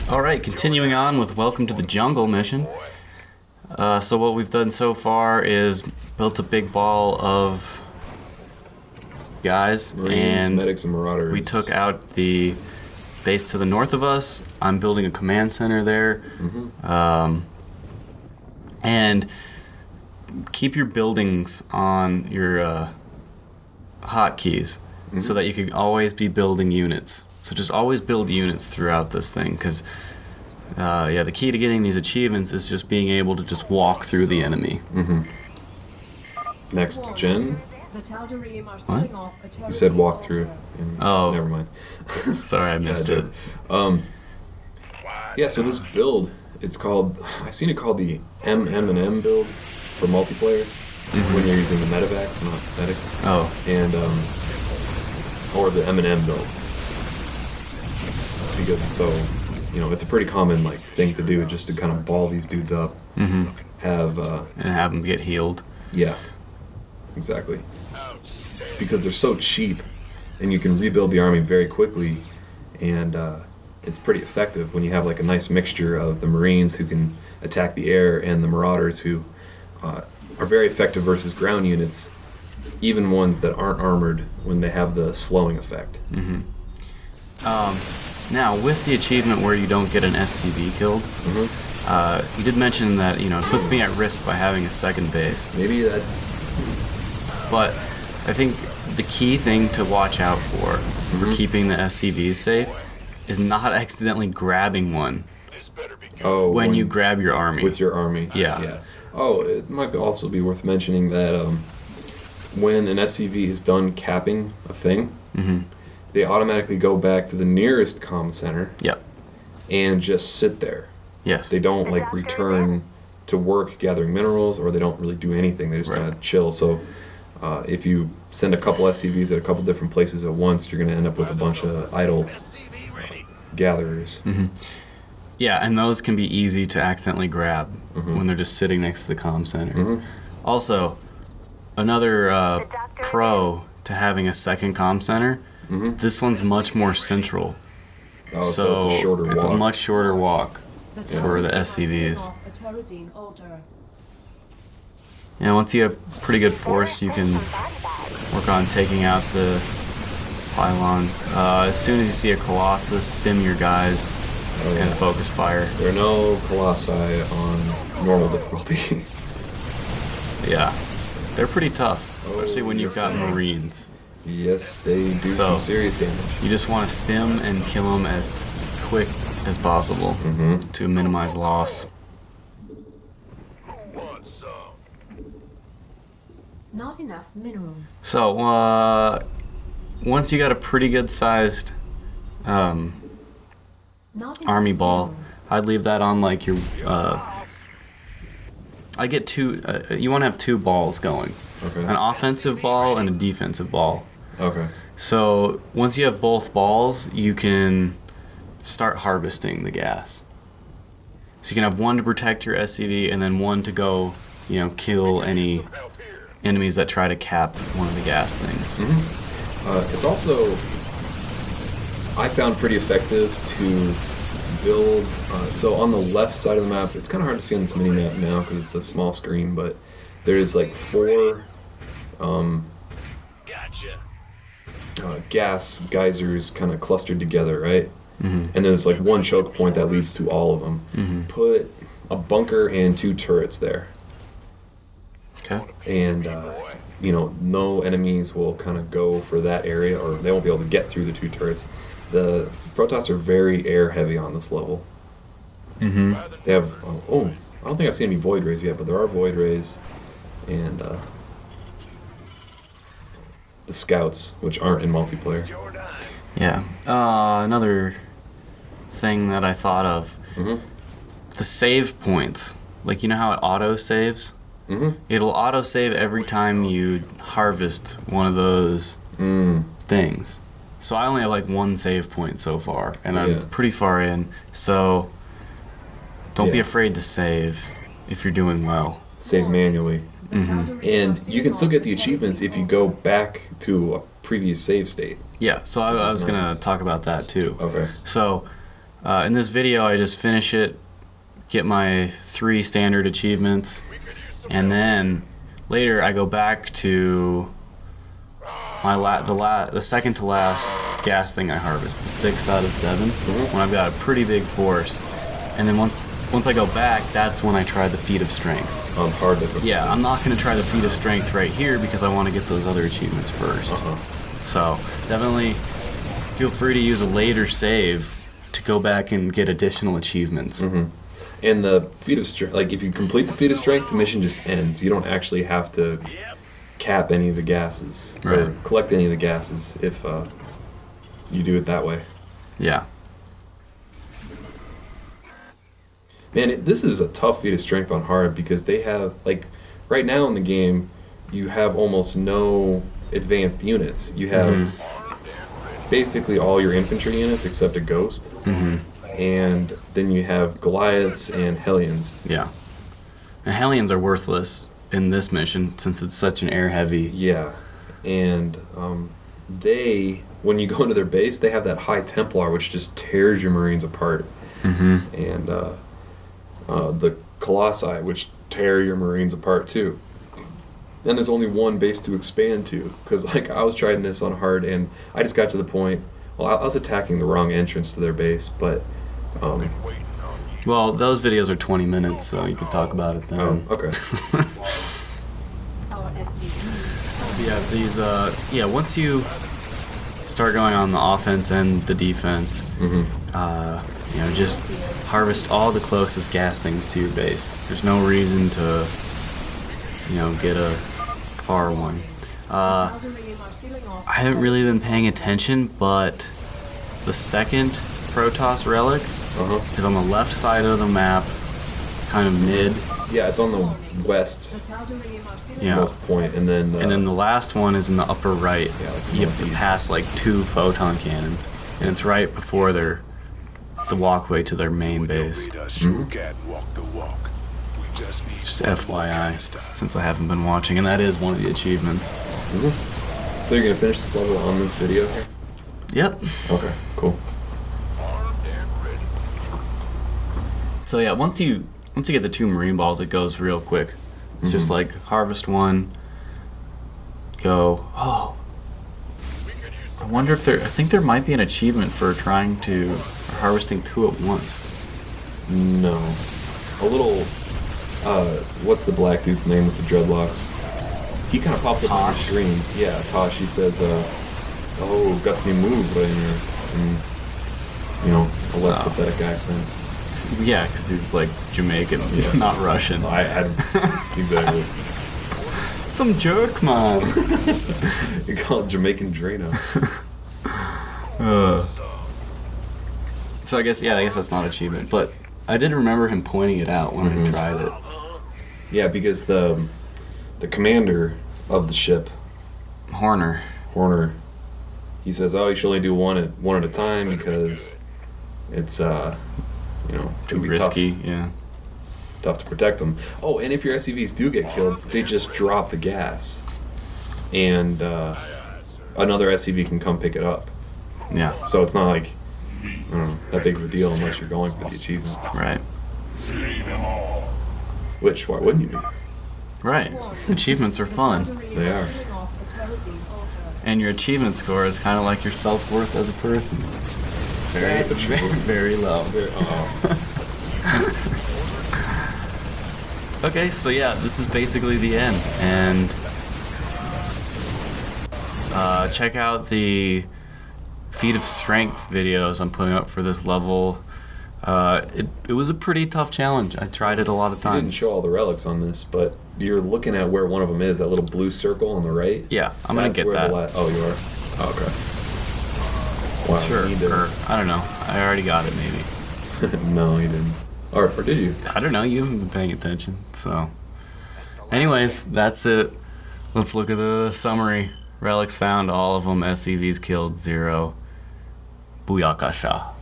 Alright, continuing on with Welcome to the Jungle mission. So what we've done so far is built a big ball of guys, Marines, and medics, and marauders. we took out the base to the north of us. I'm building a command center there. And keep your buildings on your hotkeys so that you can always be building units. So just always build units throughout this thing, because the key to getting these achievements is just being able to just walk through the enemy. Next gen? What? You said walk through. Oh. Never mind. Sorry, I missed it. Yeah, so this build, it's called, I've seen it called the M build for multiplayer, when you're using the medevacs, not medics. Oh. And, or the M build. Because it's so, it's a pretty common thing to do, just to kind of ball these dudes up, and have them get healed. Yeah, exactly. Because they're so cheap, and you can rebuild the army very quickly, and it's pretty effective when you have a nice mixture of the Marines who can attack the air and the Marauders who are very effective versus ground units, even ones that aren't armored when they have the slowing effect. Now, with the achievement where you don't get an SCV killed, you did mention that it puts me at risk by having a second base. Maybe that. But I think the key thing to watch out for keeping the SCVs safe is not accidentally grabbing one when you grab your army. With your army. Yeah. Oh, it might also be worth mentioning that when an SCV is done capping a thing, they automatically go back to the nearest comm center. Yep. And just sit there. Yes. They don't return to work gathering minerals, or they don't really do anything. They just kind of chill. So if you send a couple SCVs at a couple different places at once, you're going to end up with a bunch of idle gatherers. Yeah, and those can be easy to accidentally grab when they're just sitting next to the comm center. Also, another pro to having a second comm center, this one's much more central. Oh, so it's a shorter walk. It's a much shorter walk for the SCVs. Yeah, once you have pretty good force, you can work on taking out the pylons. As soon as you see a Colossus, stim your guys and focus fire. There are no Colossi on normal difficulty. Yeah, they're pretty tough, especially when you've got Marines. Yes, they do some serious damage. You just want to stim and kill them as quick as possible to minimize loss. Not enough minerals. So, once you got a pretty good sized army ball, I'd leave that on your. I get two. You want to have two balls going. Okay. An offensive ball and a defensive ball. Okay. So once you have both balls, you can start harvesting the gas. So you can have one to protect your SCV and then one to go, kill any enemies that try to cap one of the gas things. It's also, I found pretty effective to build, so on the left side of the map, it's kind of hard to see on this mini-map now because it's a small screen, but there's 4 gas geysers kind of clustered together, right? And there's one choke point that leads to all of them. Put a bunker and 2 turrets there. Okay. And, no enemies will kind of go for that area, or they won't be able to get through the 2 turrets. The Protoss are very air heavy on this level. They have, I don't think I've seen any Void Rays yet, but there are Void Rays. And the Scouts, which aren't in multiplayer. Yeah. Another thing that I thought of, the save points. You know how it auto-saves? It'll auto-save every time you harvest one of those things. So I only have 1 save point so far, and I'm pretty far in, so don't be afraid to save if you're doing well. Save manually. And you can still get the achievements if you go back to a previous save state. Yeah, so I was going to talk about that too. Okay. So In this video, I just finish it, get my 3 standard achievements, and then later I go back to my the second to last gas thing I harvest, the 6th out of 7, when I've got a pretty big force. And then once I go back, that's when I try the feat of strength. On hard difficulty. Yeah, I'm not going to try the feat of strength right here because I want to get those other achievements first. So definitely feel free to use a later save to go back and get additional achievements. And the feat of strength, like if you complete the feat of strength, the mission just ends. You don't actually have to cap any of the gases or collect any of the gases if you do it that way. Yeah. Man, this is a tough feat of strength on hard because they have, like, right now in the game, you have almost no advanced units. You have basically all your infantry units except a ghost. And then you have Goliaths and Hellions. Yeah. The Hellions are worthless in this mission since it's such an air-heavy... Yeah. And when you go into their base, they have that High Templar, which just tears your Marines apart. And the Colossi, which tear your Marines apart too. And there's only one base to expand to, because like I was trying this on hard, and I just got to the point. Well, I was attacking the wrong entrance to their base, but. Well, those videos are 20 minutes, so you could talk about it then. Oh, okay. So yeah, these once you start going on the offense and the defense, just harvest all the closest gas things to your base. There's no reason to, get a far one. I haven't really been paying attention, but the second Protoss relic is on the left side of the map, kind of mid. Yeah, it's on the west most point, and then the last one is in the upper right. Yeah, like you have to pass like 2 photon cannons, and it's right before the walkway to their main base. Just FYI, since I haven't been watching, and that is one of the achievements. So you're gonna finish this level on this video here? Yep. Okay, cool. So yeah, once you get the 2 Marine balls, it goes real quick. It's just like harvest 1, go. Oh, I wonder if I think there might be an achievement for harvesting 2 at once. No, a little. What's the black dude's name with the dreadlocks? He kind of pops up on the screen. Yeah, Tosh. He says, "Oh, gutsy move," right here, in a less pathetic accent. Yeah, because he's like Jamaican, not Russian. I had exactly. Some jerk, man. You call it Jamaican Drano. So I guess that's not achievement, but I did remember him pointing it out when I tried it. Yeah, because the commander of the ship, Horner, he says, "Oh, you should only do one at a time because it's too risky." Tough to protect them. Oh, and if your SCVs do get killed, they just drop the gas, and another SCV can come pick it up. Yeah. So it's not like that big of a deal unless you're going for the achievement. Right. Which, why wouldn't you be? Right. Achievements are fun. They are. And your achievement score is kind of like your self-worth as a person. Very, very low. Okay, so yeah, this is basically the end. And check out the feat of strength videos I'm putting up for this level. It was a pretty tough challenge. I tried it a lot of times. You didn't show all the relics on this, but you're looking at where one of them is, that little blue circle on the right? Yeah, I'm going to get that. Oh, you are? Oh, okay. Wow, sure, or I don't know. I already got it, maybe. No, you didn't. Or did you? I don't know. You haven't been paying attention. So, anyways, that's it. Let's look at the summary. Relics found, all of them. SCVs killed, 0. Booyakasha.